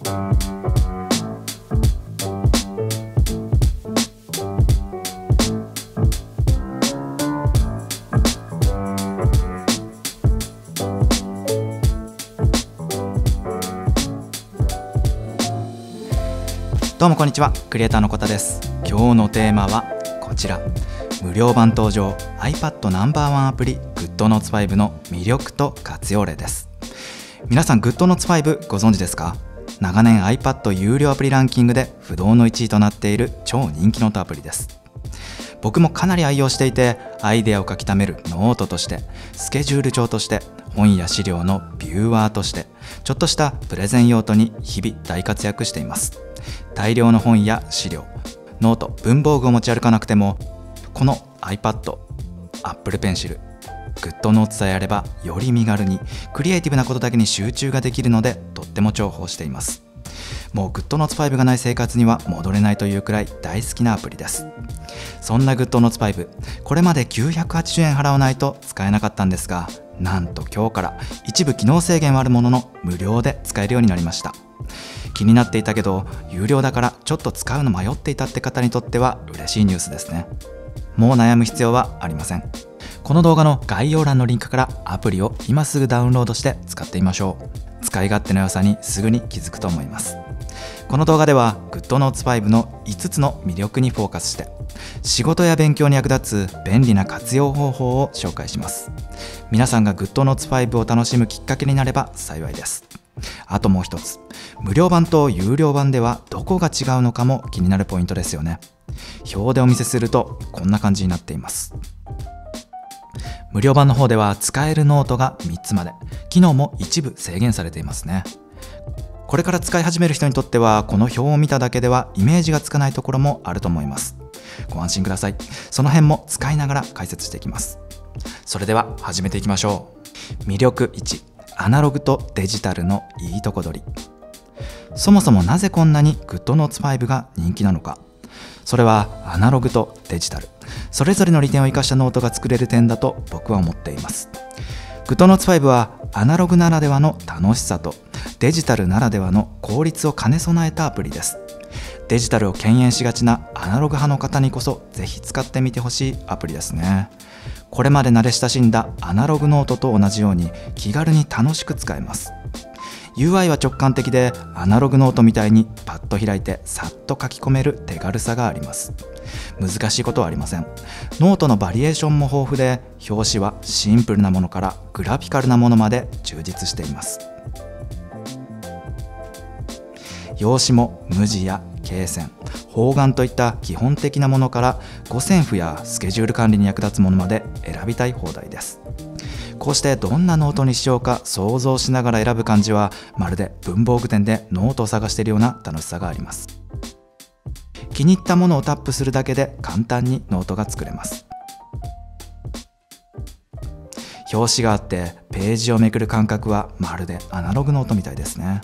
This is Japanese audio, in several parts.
どうもこんにちは、クリエイターのこたです。今日のテーマはこちら、無料版登場 iPad ナンバーワンアプリ GoodNotes5 の魅力と活用例です。皆さん GoodNotes5 ご存知ですか？長年 iPad 有料アプリランキングで不動の1位となっている超人気ノートアプリです。僕もかなり愛用していて、アイデアを書き溜めるノートとして、スケジュール帳として、本や資料のビューワーとして、ちょっとしたプレゼン用途に日々大活躍しています。大量の本や資料、ノート、文房具を持ち歩かなくても、この iPad、Apple Pencil、GoodNotes さえあればより身軽にクリエイティブなことだけに集中ができるので、とっても重宝しています。もう GoodNotes5 がない生活には戻れないというくらい大好きなアプリです。そんな GoodNotes5、これまで980円払わないと使えなかったんですが、なんと今日から一部機能制限はあるものの無料で使えるようになりました。気になっていたけど有料だからちょっと使うの迷っていたって方にとっては嬉しいニュースですね。もう悩む必要はありません。この動画の概要欄のリンクからアプリを今すぐダウンロードして使ってみましょう。使い勝手の良さにすぐに気づくと思います。この動画では GoodNotes5 の5つの魅力にフォーカスして、仕事や勉強に役立つ便利な活用方法を紹介します。皆さんが GoodNotes5 を楽しむきっかけになれば幸いです。あともう一つ、無料版と有料版ではどこが違うのかも気になるポイントですよね。表でお見せするとこんな感じになっています。無料版の方では使えるノートが3つまで、機能も一部制限されていますね。これから使い始める人にとってはこの表を見ただけではイメージがつかないところもあると思います。ご安心ください。その辺も使いながら解説していきます。それでは始めていきましょう。魅力1、アナログとデジタルのいいとこ取り。そもそもなぜこんなに GoodNotes5 が人気なのか。それはアナログとデジタル、それぞれの利点を生かしたノートが作れる点だと僕は思っています。GoodNotes5 はアナログならではの楽しさとデジタルならではの効率を兼ね備えたアプリです。デジタルを敬遠しがちなアナログ派の方にこそぜひ使ってみてほしいアプリですね。これまで慣れ親しんだアナログノートと同じように気軽に楽しく使えます。UI は直感的でアナログノートみたいにパッと開いてさっと書き込める手軽さがあります。難しいことはありません。ノートのバリエーションも豊富で、表紙はシンプルなものからグラフィカルなものまで充実しています。用紙も無地や罫線、方眼といった基本的なものから五線譜やスケジュール管理に役立つものまで選びたい放題です。こうしてどんなノートにしようか想像しながら選ぶ感じは、まるで文房具店でノートを探しているような楽しさがあります。気に入ったものをタップするだけで簡単にノートが作れます。表紙があってページをめくる感覚はまるでアナログノートみたいですね。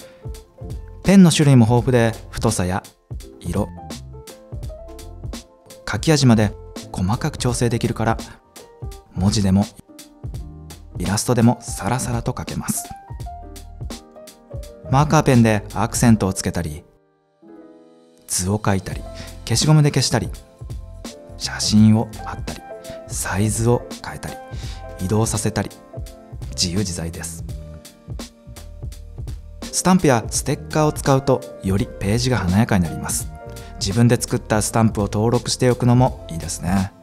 ペンの種類も豊富で太さや色、書き味まで細かく調整できるから、文字でもイラストでもサラサラと書けます。マーカーペンでアクセントをつけたり、図を書いたり、消しゴムで消したり、写真を貼ったり、サイズを変えたり、移動させたり、自由自在です。スタンプやステッカーを使うとよりページが華やかになります。自分で作ったスタンプを登録しておくのもいいですね。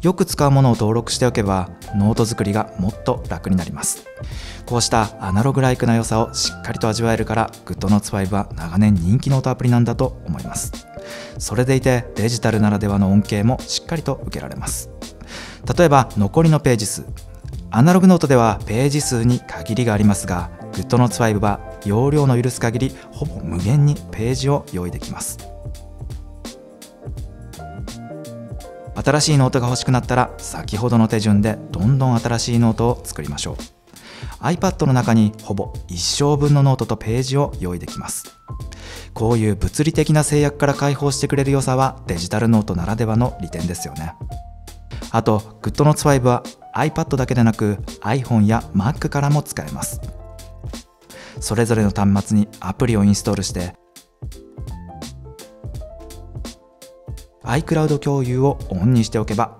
よく使うものを登録しておけばノート作りがもっと楽になります。こうしたアナログライクな良さをしっかりと味わえるから GoodNotes5 は長年人気ノートアプリなんだと思います。それでいてデジタルならではの恩恵もしっかりと受けられます。例えば残りのページ数、アナログノートではページ数に限りがありますが、 GoodNotes5 は容量の許す限りほぼ無限にページを用意できます。新しいノートが欲しくなったら先ほどの手順でどんどん新しいノートを作りましょう。 iPad の中にほぼ一生分のノートとページを用意できます。こういう物理的な制約から解放してくれる良さはデジタルノートならではの利点ですよね。あと GoodNotes5 は iPad だけでなく iPhone や Mac からも使えます。それぞれの端末にアプリをインストールして iCloud 共有をオンにしておけば、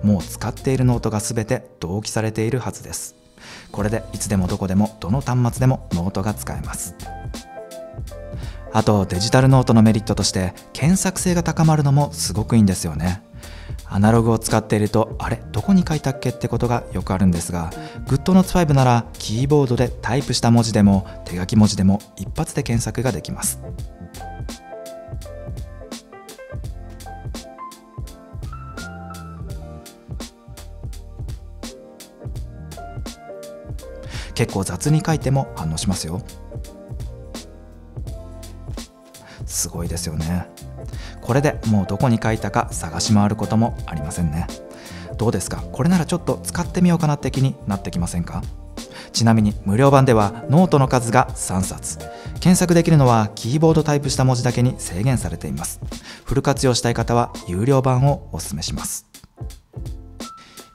もう使っているノートがすべて同期されているはずです。これでいつでもどこでもどの端末でもノートが使えます。あとデジタルノートのメリットとして検索性が高まるのもすごくいいんですよね。アナログを使っているとあれどこに書いたっけってことがよくあるんですが、 GoodNotes 5ならキーボードでタイプした文字でも手書き文字でも一発で検索ができます。結構雑に書いても反応しますよ。すごいですよね。これでもうどこに書いたか探し回ることもありませんね。どうですか？これならちょっと使ってみようかなって気になってきませんか？ちなみに無料版ではノートの数が3冊、検索できるのはキーボードタイプした文字だけに制限されています。フル活用したい方は有料版をお勧めします。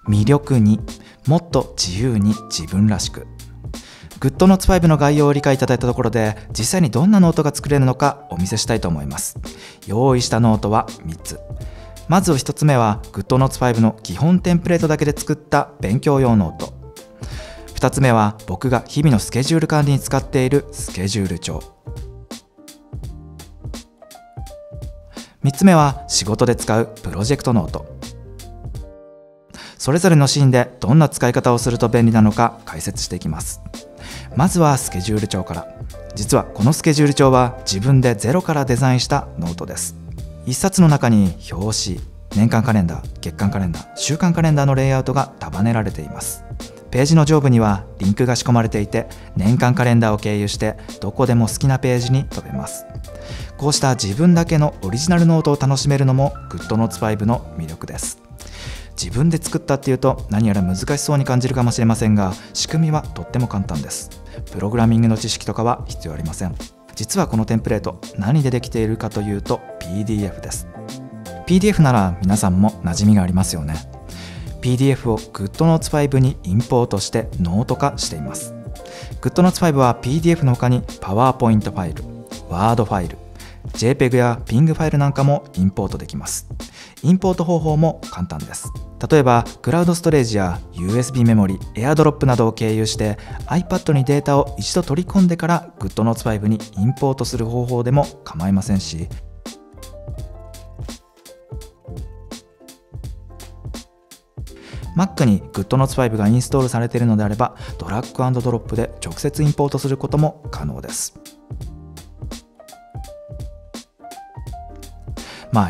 魅力2、もっと自由に自分らしく。GoodNotes 5の概要を理解いただいたところで、実際にどんなノートが作れるのかお見せしたいと思います。用意したノートは3つ。まず1つ目は GoodNotes 5の基本テンプレートだけで作った勉強用ノート。2つ目は僕が日々のスケジュール管理に使っているスケジュール帳。3つ目は仕事で使うプロジェクトノート。それぞれのシーンでどんな使い方をすると便利なのか解説していきます。まずはスケジュール帳から。実はこのスケジュール帳は自分でゼロからデザインしたノートです。一冊の中に表紙、年間カレンダー、月間カレンダー、週間カレンダーのレイアウトが束ねられています。ページの上部にはリンクが仕込まれていて、年間カレンダーを経由してどこでも好きなページに飛べます。こうした自分だけのオリジナルノートを楽しめるのも GoodNotes 5の魅力です。自分で作ったっていうと何やら難しそうに感じるかもしれませんが、仕組みはとっても簡単です。プログラミングの知識とかは必要ありません。実はこのテンプレート、何でできているかというと PDF です。 PDF なら皆さんも馴染みがありますよね。 PDF を GoodNotes 5にインポートしてノート化しています。 GoodNotes 5は PDF の他に PowerPoint ファイル、Word ファイル、JPEG や PNG ファイルなんかもインポートできます。インポート方法も簡単です。例えばクラウドストレージや USB メモリ、AirDrop などを経由して iPad にデータを一度取り込んでから GoodNotes 5にインポートする方法でも構いませんし、Mac に GoodNotes 5がインストールされているのであればドラッグ&ドロップで直接インポートすることも可能です。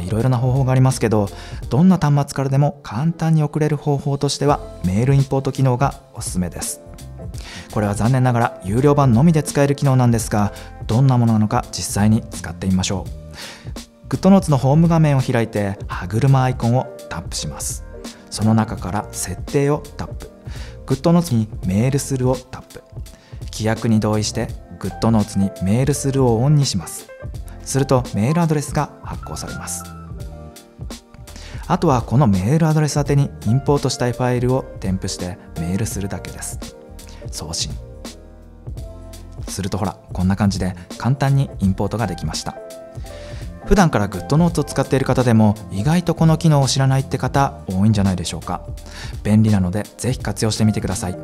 いろいろな方法がありますけど、どんな端末からでも簡単に送れる方法としてはメールインポート機能がおすすめです。これは残念ながら有料版のみで使える機能なんですが、どんなものなのか実際に使ってみましょう。GoodNotes のホーム画面を開いて歯車アイコンをタップします。その中から設定をタップ、GoodNotes にメールするをタップ、規約に同意して GoodNotes にメールするをオンにします。するとメールアドレスが発行されます。あとはこのメールアドレス宛てにインポートしたいファイルを添付してメールするだけです。送信するとほらこんな感じで簡単にインポートができました。普段から GoodNotes を使っている方でも意外とこの機能を知らないって方多いんじゃないでしょうか。便利なのでぜひ活用してみてください。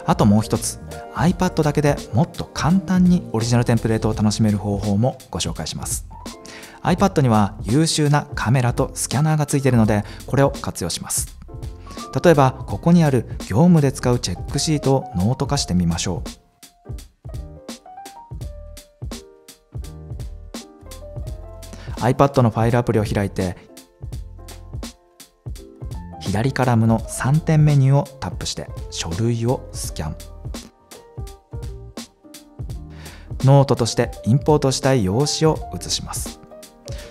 あともう一つ、 iPad だけでもっと簡単にオリジナルテンプレートを楽しめる方法もご紹介します。 iPad には優秀なカメラとスキャナーがついているのでこれを活用します。例えばここにある業務で使うチェックシートをノート化してみましょう。iPad のファイルアプリを開いて左カラムの3点メニューをタップして書類をスキャン。ノートとしてインポートしたい用紙を写します。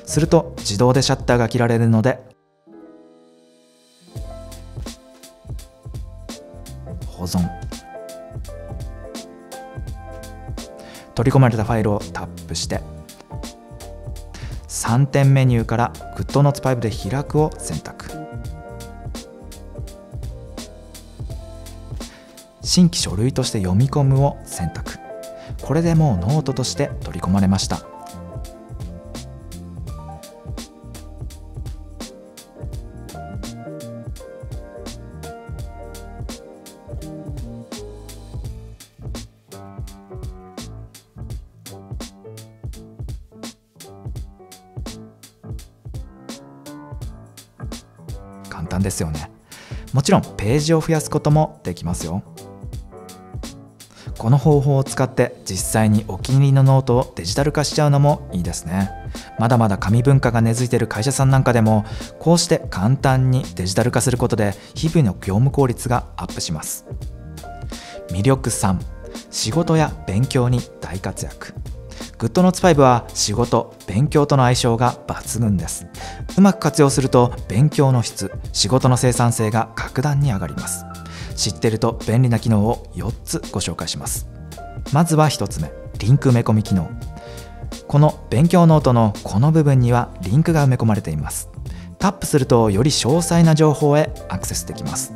すると自動でシャッターが切られるので保存。取り込まれたファイルをタップして3点メニューから GoodNotes 5で開くを選択。新規書類として読み込むを選択。これでもうノートとして取り込まれました。簡単ですよね。もちろんページを増やすこともできますよ。この方法を使って実際にお気に入りのノートをデジタル化しちゃうのもいいですね。まだまだ紙文化が根付いている会社さんなんかでも、こうして簡単にデジタル化することで日々の業務効率がアップします。魅力3、仕事や勉強に大活躍。GoodNotes5 は仕事・勉強との相性が抜群です。うまく活用すると勉強の質、仕事の生産性が格段に上がります。知っていると便利な機能を4つご紹介します。まずは1つ目、リンク埋め込み機能。この勉強ノートのこの部分にはリンクが埋め込まれています。タップするとより詳細な情報へアクセスできます。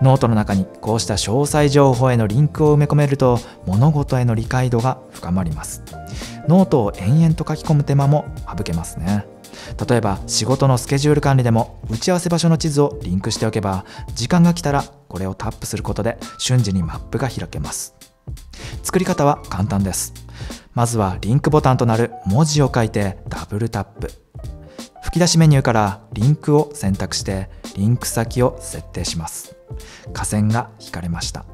ノートの中にこうした詳細情報へのリンクを埋め込めると物事への理解度が深まります。ノートを延々と書き込む手間も省けますね。例えば仕事のスケジュール管理でも打ち合わせ場所の地図をリンクしておけば、時間が来たらこれをタップすることで瞬時にマップが開けます。作り方は簡単です。まずはリンクボタンとなる文字を書いてダブルタップ。吹き出しメニューからリンクを選択してリンク先を設定します。下線が引かれました。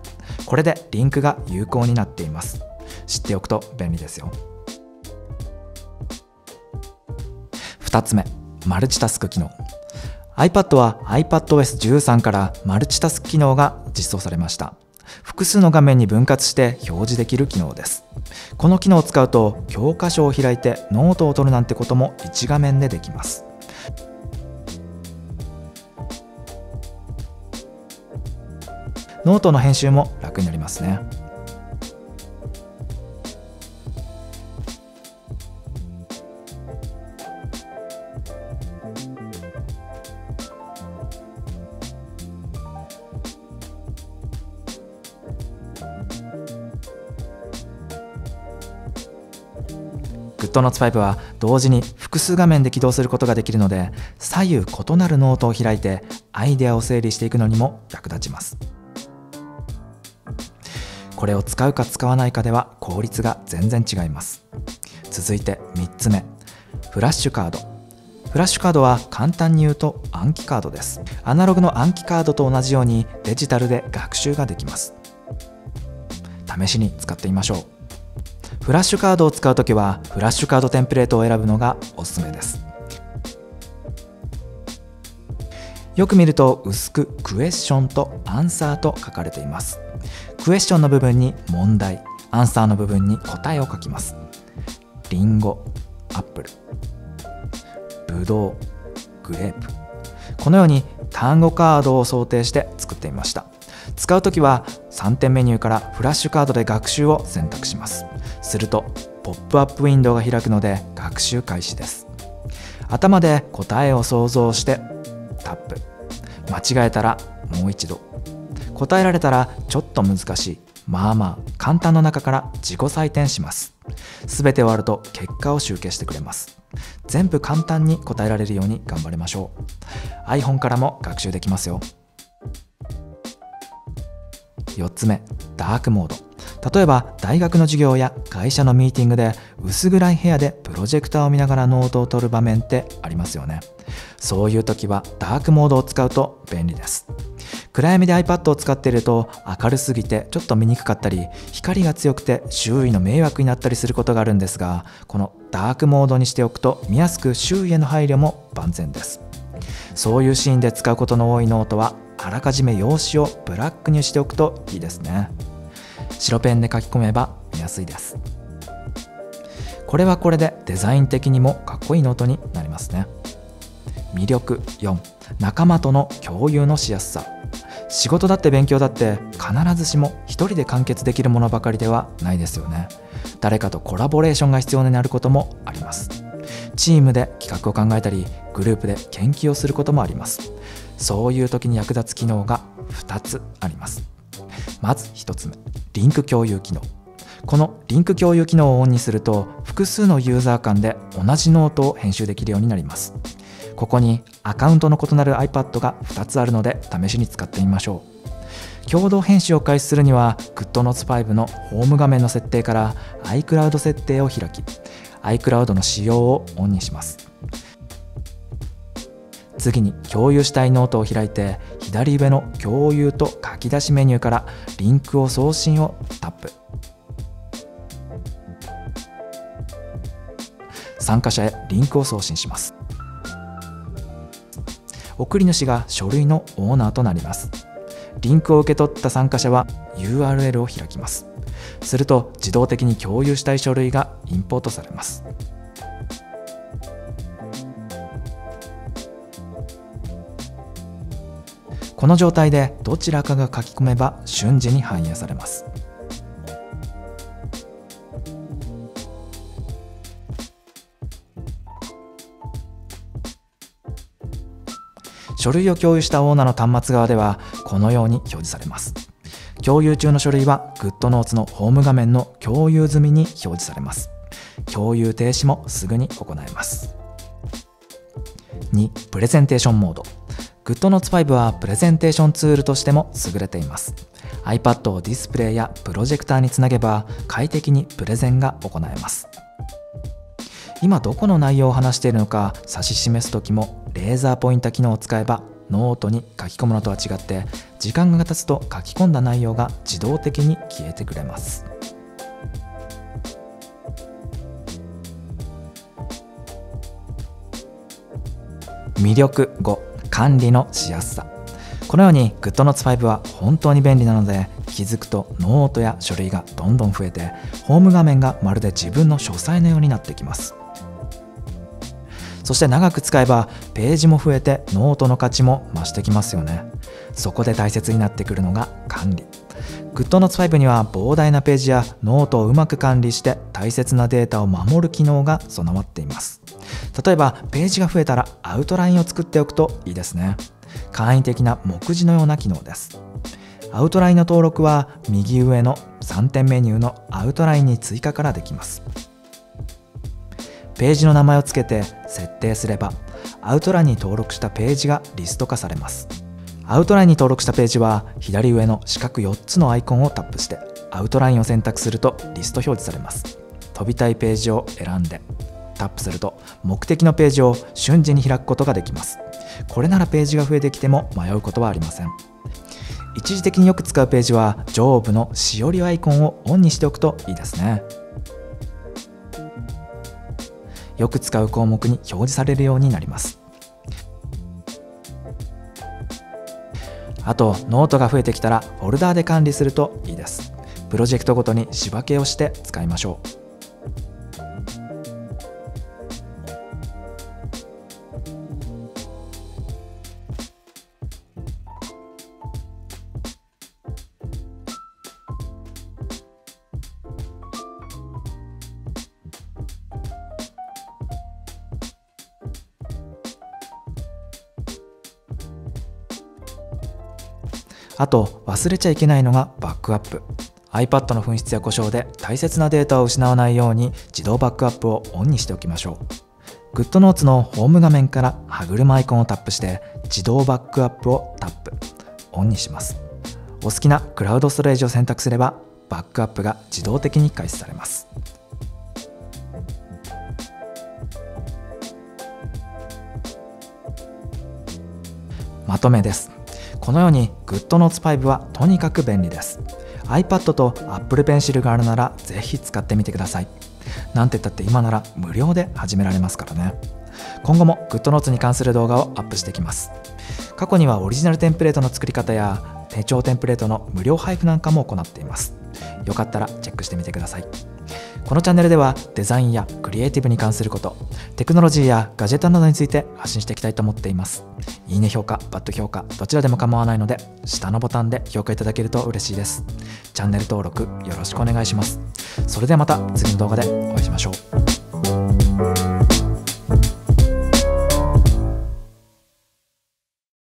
これでリンクが有効になっています。知っておくと便利ですよ。2つ目、マルチタスク機能。 iPad は iPadOS13 からマルチタスク機能が実装されました。複数の画面に分割して表示できる機能です。この機能を使うと教科書を開いてノートを取るなんてことも1画面でできます。ノートの編集も楽になりますね。GoodNotes5 は同時に複数画面で起動することができるので、左右異なるノートを開いてアイデアを整理していくのにも役立ちます。これを使うか使わないかでは効率が全然違います。続いて3つ目、フラッシュカード。フラッシュカードは簡単に言うと暗記カードです。アナログの暗記カードと同じようにデジタルで学習ができます。試しに使ってみましょう。フラッシュカードを使うときはフラッシュカードテンプレートを選ぶのがおすすめです。よく見ると薄くクエスチョンとアンサーと書かれています。クエスチョンの部分に問題、アンサーの部分に答えを書きます。リンゴ、アップル、ブドウ、グレープ。このように単語カードを想定して作ってみました。使うときは3点メニューからフラッシュカードで学習を選択します。するとポップアップウィンドウが開くので学習開始です。頭で答えを想像してタップ。間違えたらもう一度。答えられたらちょっと難しい、まあまあ簡単の中から自己採点します。すべて終わると結果を集計してくれます。全部簡単に答えられるように頑張りましょう。 iPhone からも学習できますよ。4つ目、ダークモード。例えば大学の授業や会社のミーティングで薄暗い部屋でプロジェクターを見ながらノートを取る場面ってありますよね。そういう時はダークモードを使うと便利です。暗闇で iPad を使っていると明るすぎてちょっと見にくかったり、光が強くて周囲の迷惑になったりすることがあるんですが、このダークモードにしておくと見やすく周囲への配慮も万全です。そういうシーンで使うことの多いノートはあらかじめ用紙をブラックにしておくといいですね。白ペンで書き込めば見やすいです。これはこれでデザイン的にもかっこいいノートになりますね。魅力4、仲間との共有のしやすさ。仕事だって勉強だって必ずしも一人で完結できるものばかりではないですよね。誰かとコラボレーションが必要になることもあります。チームで企画を考えたり、グループで研究をすることもあります。そういう時に役立つ機能が2つあります。まず1つ目、リンク共有機能。このリンク共有機能をオンにすると、複数のユーザー間で同じノートを編集できるようになります。ここにアカウントの異なる iPad が2つあるので試しに使ってみましょう。共同編集を開始するには GoodNotes5 のホーム画面の設定から iCloud 設定を開き、 iCloud の使用をオンにします。次に共有したいノートを開いて、左上の共有と書き出しメニューからリンクを送信をタップ。参加者へリンクを送信します。送り主が書類のオーナーとなります。リンクを受け取った参加者は URL を開きます。すると自動的に共有したい書類がインポートされます。この状態でどちらかが書き込めば瞬時に反映されます。書類を共有したオーナーの端末側ではこのように表示されます。共有中の書類は GoodNotes のホーム画面の共有済みに表示されます。共有停止もすぐに行えます。2、プレゼンテーションモード。GoodNotes5 はプレゼンテーションツールとしても優れています。iPad をディスプレイやプロジェクターにつなげば快適にプレゼンが行えます。今どこの内容を話しているのか指し示すときもレーザーポインター機能を使えばノートに書き込むのとは違って時間が経つと書き込んだ内容が自動的に消えてくれます。魅力5、管理のしやすさ。このように GoodNotes5 は本当に便利なので、気づくとノートや書類がどんどん増えてホーム画面がまるで自分の書斎のようになってきます。そして長く使えばページも増えてノートの価値も増してきますよね。そこで大切になってくるのが管理。GoodNotes5 には膨大なページやノートをうまく管理して大切なデータを守る機能が備わっています。例えばページが増えたらアウトラインを作っておくといいですね。簡易的な目次のような機能です。アウトラインの登録は右上の3点メニューのアウトラインに追加からできます。ページの名前をつけて設定すればアウトラインに登録したページがリスト化されます。アウトラインに登録したページは左上の四角4つのアイコンをタップしてアウトラインを選択するとリスト表示されます。飛びたいページを選んでタップすると目的のページを瞬時に開くことができます。これならページが増えてきても迷うことはありません。一時的によく使うページは上部のしおりアイコンをオンにしておくといいですね。よく使う項目に表示されるようになります。あとノートが増えてきたらフォルダーで管理するといいです。プロジェクトごとに仕分けをして使いましょう。あと忘れちゃいけないのがバックアップ。 iPad の紛失や故障で大切なデータを失わないように自動バックアップをオンにしておきましょう。 GoodNotes のホーム画面から歯車アイコンをタップして自動バックアップをタップオンにします。お好きなクラウドストレージを選択すればバックアップが自動的に開始されます。まとめです。このように GoodNotes5 はとにかく便利です。 iPad と Apple Pencil があるならぜひ使ってみてください。なんて言ったって今なら無料で始められますからね。今後も GoodNotes に関する動画をアップしていきます。過去にはオリジナルテンプレートの作り方や手帳テンプレートの無料配布なんかも行っています。よかったらチェックしてみてください。このチャンネルではデザインやクリエイティブに関すること、テクノロジーやガジェットなどについて発信していきたいと思っています。いいね評価、バッド評価、どちらでも構わないので下のボタンで評価いただけると嬉しいです。チャンネル登録よろしくお願いします。それではまた次の動画でお会いしましょう。